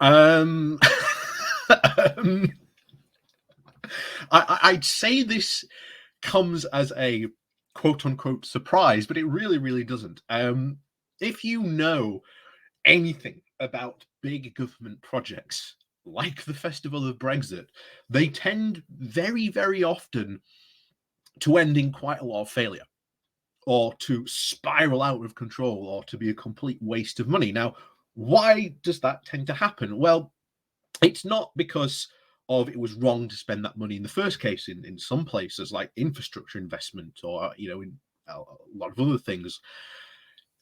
Um, um, I'd say this comes as a quote unquote surprise, but it really, really doesn't. If you know anything about big government projects like the Festival of Brexit, they tend very, very often to end in quite a lot of failure or to spiral out of control or to be a complete waste of money. Now, why does that tend to happen? Well, it's not because of it was wrong to spend that money in the first case in some places like infrastructure investment or in a lot of other things.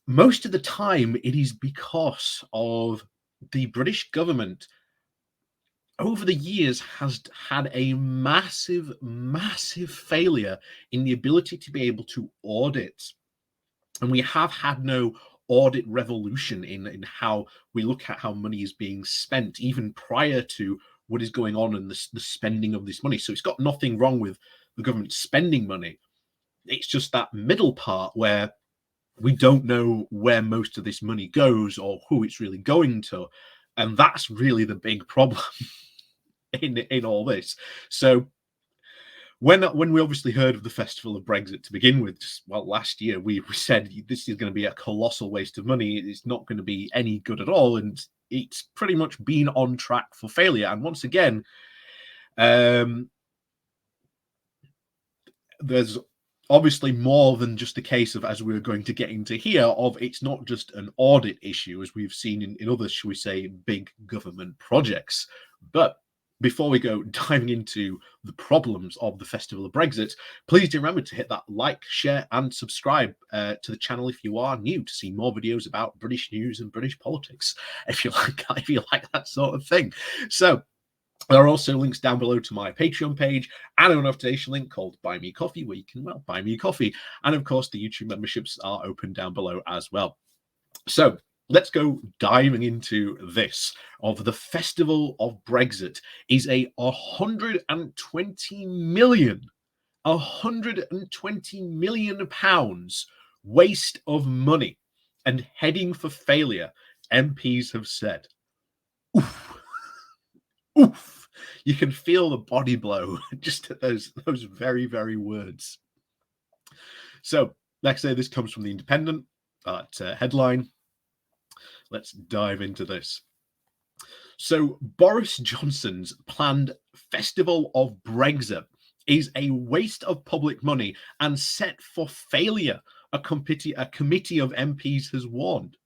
Most of the time it is because of the British government over the years has had a massive, massive failure in the ability to be able to audit. And we have had no audit revolution in how we look at how money is being spent, even prior to what is going on in the spending of this money. So it's got nothing wrong with the government spending money. It's just that middle part where we don't know where most of this money goes or who it's really going to. And that's really the big problem in all this. So when we obviously heard of the Festival of Brexit to begin with, well, last year we said this is going to be a colossal waste of money. It's not going to be any good at all, and it's pretty much been on track for failure. And once again, there's obviously more than just a case of, as we're going to get into here, of it's not just an audit issue, as we've seen in other, shall we say, big government projects. But before we go diving into the problems of the Festival of Brexit, please do remember to hit that like, share, and subscribe to the channel if you are new to see more videos about British news and British politics, if you like that sort of thing. So there are also links down below to my Patreon page and an invitation link called Buy Me Coffee, where you can, well, buy me coffee. And of course, the YouTube memberships are open down below as well. So let's go diving into this. Of the Festival of Brexit is a 120 million pounds waste of money and heading for failure, MPs have said. Oof. Oof. You can feel the body blow just at those very, very words. So, like I say, this comes from the Independent headline. Let's dive into this. So, Boris Johnson's planned Festival of Brexit is a waste of public money and set for failure, a committee of MPs has warned.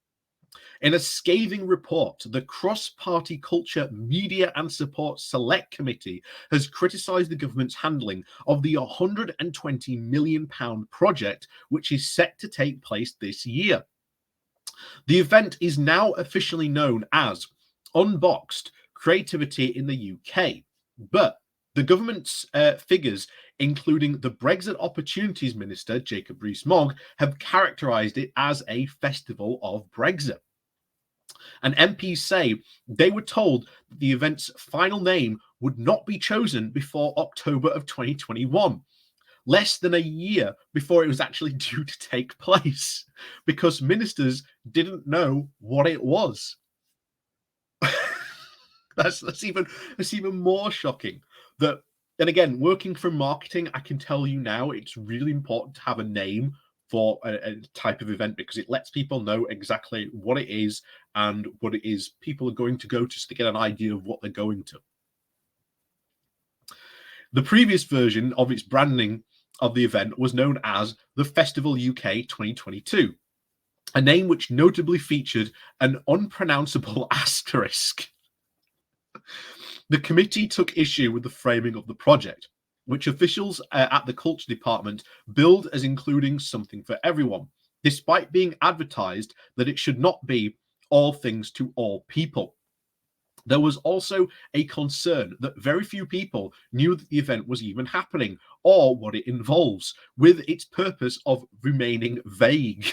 In a scathing report, the Cross-Party Culture, Media and Support Select Committee has criticised the government's handling of the £120 million project, which is set to take place this year. The event is now officially known as Unboxed Creativity in the UK, but the government's figures, including the Brexit Opportunities Minister, Jacob Rees-Mogg, have characterised it as a festival of Brexit. And MPs say they were told that the event's final name would not be chosen before October of 2021, less than a year before it was actually due to take place, because ministers didn't know what it was. that's even more shocking. And again, working from marketing, I can tell you now, it's really important to have a name for a type of event, because it lets people know exactly what it is and what it is people are going to go to, so they get an idea of what they're going to. The previous version of its branding of the event was known as the Festival UK 2022, a name which notably featured an unpronounceable asterisk. The committee took issue with the framing of the project, which officials at the Culture Department billed as including something for everyone, despite being advertised that it should not be all things to all people. There was also a concern that very few people knew that the event was even happening or what it involves, with its purpose of remaining vague.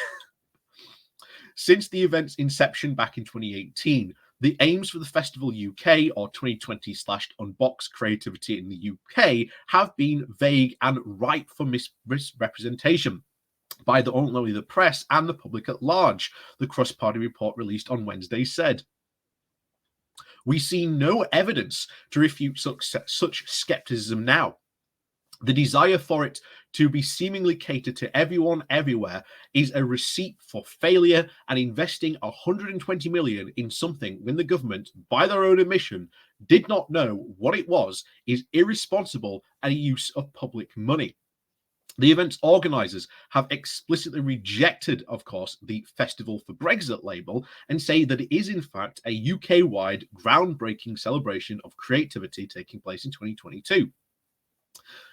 Since the event's inception back in 2018, the aims for the Festival UK, or 2020/Unbox Creativity in the UK, have been vague and ripe for misrepresentation by not only the press and the public at large, the cross-party report released on Wednesday said. We see no evidence to refute such skepticism now. The desire for it to be seemingly catered to everyone everywhere is a receipt for failure, and investing 120 million in something when the government, by their own admission, did not know what it was is irresponsible and a use of public money. The event's organisers have explicitly rejected, of course, the Festival for Brexit label and say that it is, in fact, a UK-wide groundbreaking celebration of creativity taking place in 2022.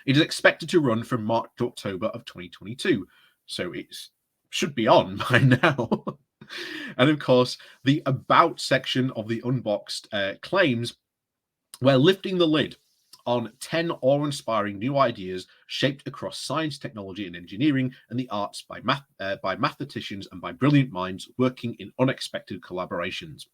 It is expected to run from March to October of 2022, so it should be on by now. And of course, the About section of the Unboxed claims we're lifting the lid on 10 awe-inspiring new ideas shaped across science, technology, and engineering, and the arts by mathematicians and by brilliant minds working in unexpected collaborations.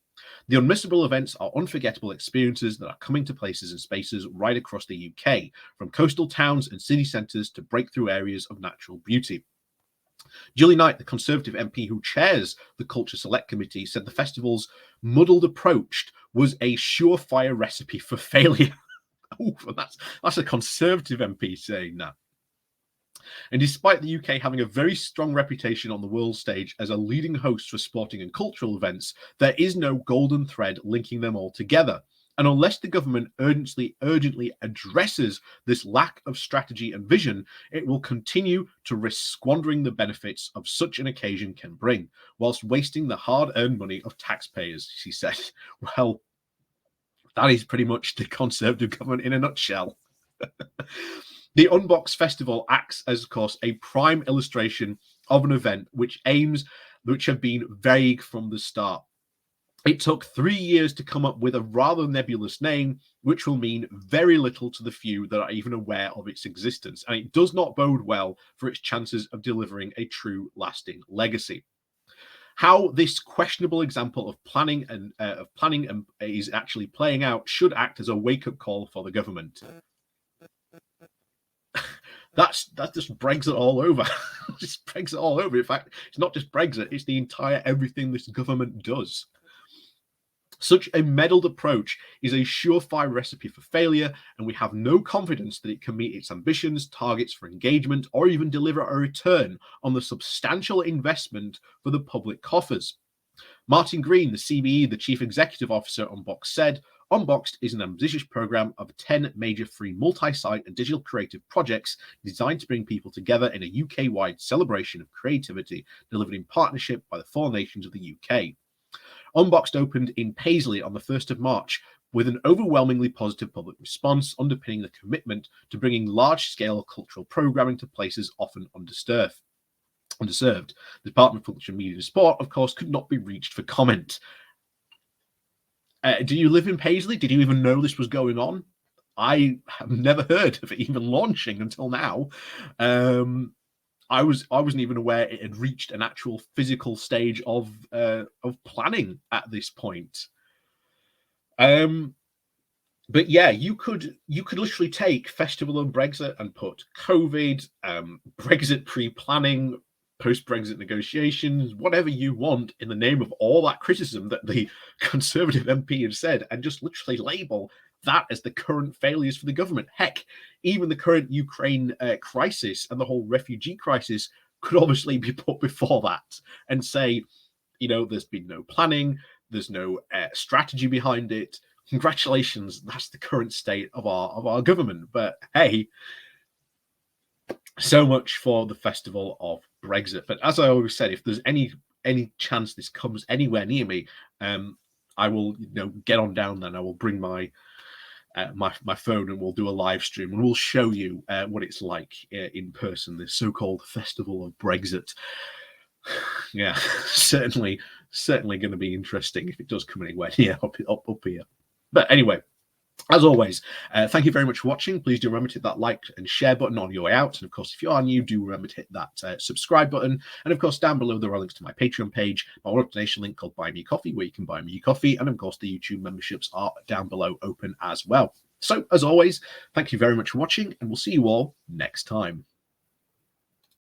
The unmissable events are unforgettable experiences that are coming to places and spaces right across the UK, from coastal towns and city centres to breakthrough areas of natural beauty. Julie Knight, the Conservative MP who chairs the Culture Select Committee, said the festival's muddled approach was a surefire recipe for failure. Oh, that's a Conservative MP saying that. And despite the UK having a very strong reputation on the world stage as a leading host for sporting and cultural events, there is no golden thread linking them all together. And unless the government urgently addresses this lack of strategy and vision, it will continue to risk squandering the benefits of such an occasion can bring, whilst wasting the hard-earned money of taxpayers, she said. Well, that is pretty much the Conservative government in a nutshell. The Unboxed Festival acts as, of course, a prime illustration of an event which have been vague from the start. It took 3 years to come up with a rather nebulous name, which will mean very little to the few that are even aware of its existence, and it does not bode well for its chances of delivering a true, lasting legacy. How this questionable example of planning is actually playing out should act as a wake-up call for the government. That's just Brexit all over. Just Brexit all over. In fact, it's not just Brexit, it's the entire everything this government does. Such a meddled approach is a surefire recipe for failure, and we have no confidence that it can meet its ambitions, targets for engagement, or even deliver a return on the substantial investment for the public coffers. Martin Green, the CBE, the Chief Executive Officer, Unboxed said, Unboxed is an ambitious program of 10 major free multi-site and digital creative projects designed to bring people together in a UK-wide celebration of creativity delivered in partnership by the 4 nations of the UK. Unboxed opened in Paisley on the 1st of March with an overwhelmingly positive public response underpinning the commitment to bringing large-scale cultural programming to places often underserved. The Department for Culture, Media and Sport, of course, could not be reached for comment. Do you live in Paisley? Did you even know this was going on? I have never heard of it even launching until now. I wasn't even aware it had reached an actual physical stage of planning at this point. But yeah, you could literally take Festival and Brexit and put COVID, Brexit pre-planning, post-Brexit negotiations, whatever you want in the name of all that criticism that the Conservative MP had said, and just literally label that as the current failures for the government. Heck, even the current Ukraine crisis and the whole refugee crisis could obviously be put before that and say, there's been no planning, there's no strategy behind it. Congratulations, that's the current state of our government. But hey, so much for the Festival of Brexit. But as I always said, if there's any chance this comes anywhere near me, I will get on down then. I will bring my phone and we'll do a live stream and we'll show you what it's like in person, this so-called Festival of Brexit. Yeah, certainly going to be interesting if it does come anywhere near up here. But anyway, as always, thank you very much for watching. Please do remember to hit that like and share button on your way out. And of course, if you are new, do remember to hit that subscribe button. And of course, down below, there are links to my Patreon page, my one donation link called Buy Me Coffee, where you can buy me coffee. And of course, the YouTube memberships are down below open as well. So as always, thank you very much for watching, and we'll see you all next time.